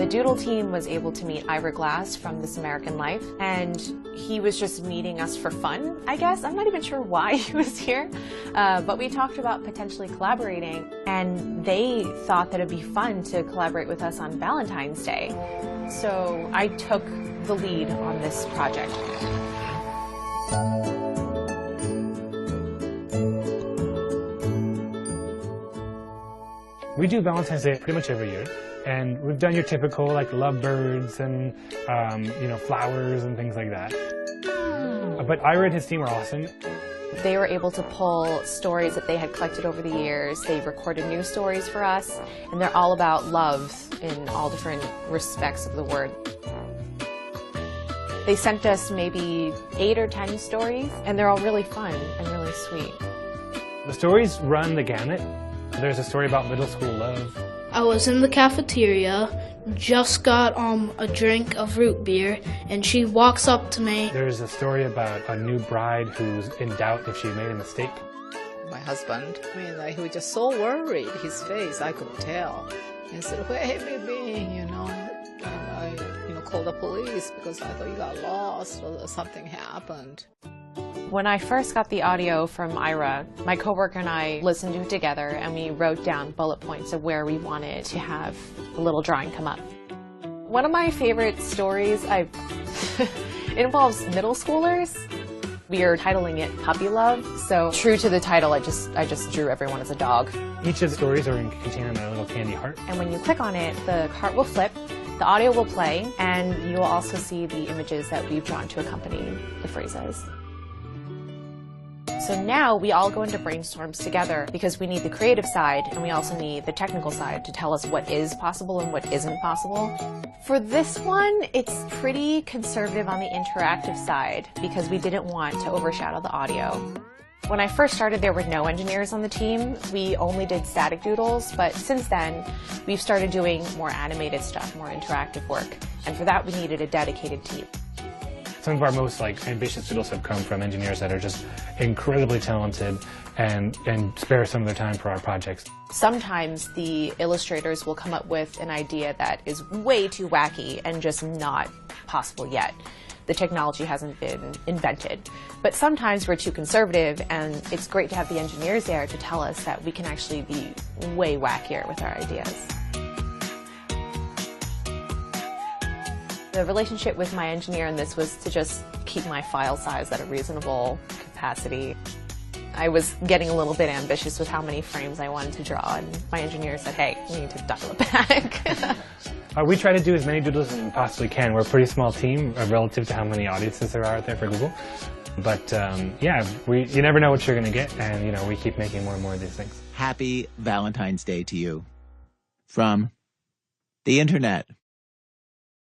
The Doodle team was able to meet Ira Glass from This American Life, and he was just meeting us for fun, I guess. I'm not even sure why he was here, but we talked about potentially collaborating, and they thought that it'd be fun to collaborate with us on Valentine's Day. So I took the lead on this project. We do Valentine's Day pretty much every year, and we've done your typical like lovebirds and you know, flowers and things like that. But Ira and his team are awesome. They were able to pull stories that they had collected over the years. They recorded new stories for us, and they're all about love in all different respects of the word. They sent us maybe 8 or 10 stories, and they're all really fun and really sweet. The stories run the gamut. There's a story about middle school love. I was in the cafeteria, just got a drink of root beer, and she walks up to me. There's a story about a new bride who's in doubt if she made a mistake. My husband, he was just so worried, his face, I could tell. He said, "Where have you been, you know?" And I called the police because I thought you got lost or something happened. When I first got the audio from Ira, my coworker and I listened to it together, and we wrote down bullet points of where we wanted to have a little drawing come up. One of my favorite stories, it involves middle schoolers. We are titling it Puppy Love, so true to the title, I just drew everyone as a dog. Each of the stories are contained in a little candy heart. And when you click on it, the heart will flip, the audio will play, and you will also see the images that we've drawn to accompany the phrases. So now we all go into brainstorms together because we need the creative side and we also need the technical side to tell us what is possible and what isn't possible. For this one, it's pretty conservative on the interactive side because we didn't want to overshadow the audio. When I first started, there were no engineers on the team. We only did static doodles, but since then, we've started doing more animated stuff, more interactive work. And for that, we needed a dedicated team. Some of our most ambitious doodles have come from engineers that are just incredibly talented and spare some of their time for our projects. Sometimes the illustrators will come up with an idea that is way too wacky and just not possible yet. The technology hasn't been invented. But sometimes we're too conservative, and it's great to have the engineers there to tell us that we can actually be way wackier with our ideas. The relationship with my engineer in this was to just keep my file size at a reasonable capacity. I was getting a little bit ambitious with how many frames I wanted to draw, and my engineer said, "Hey, we need to dial it back." We try to do as many doodles as we possibly can. We're a pretty small team relative to how many audiences there are out there for Google. But yeah, you never know what you're going to get, and we keep making more and more of these things. Happy Valentine's Day to you from the internet.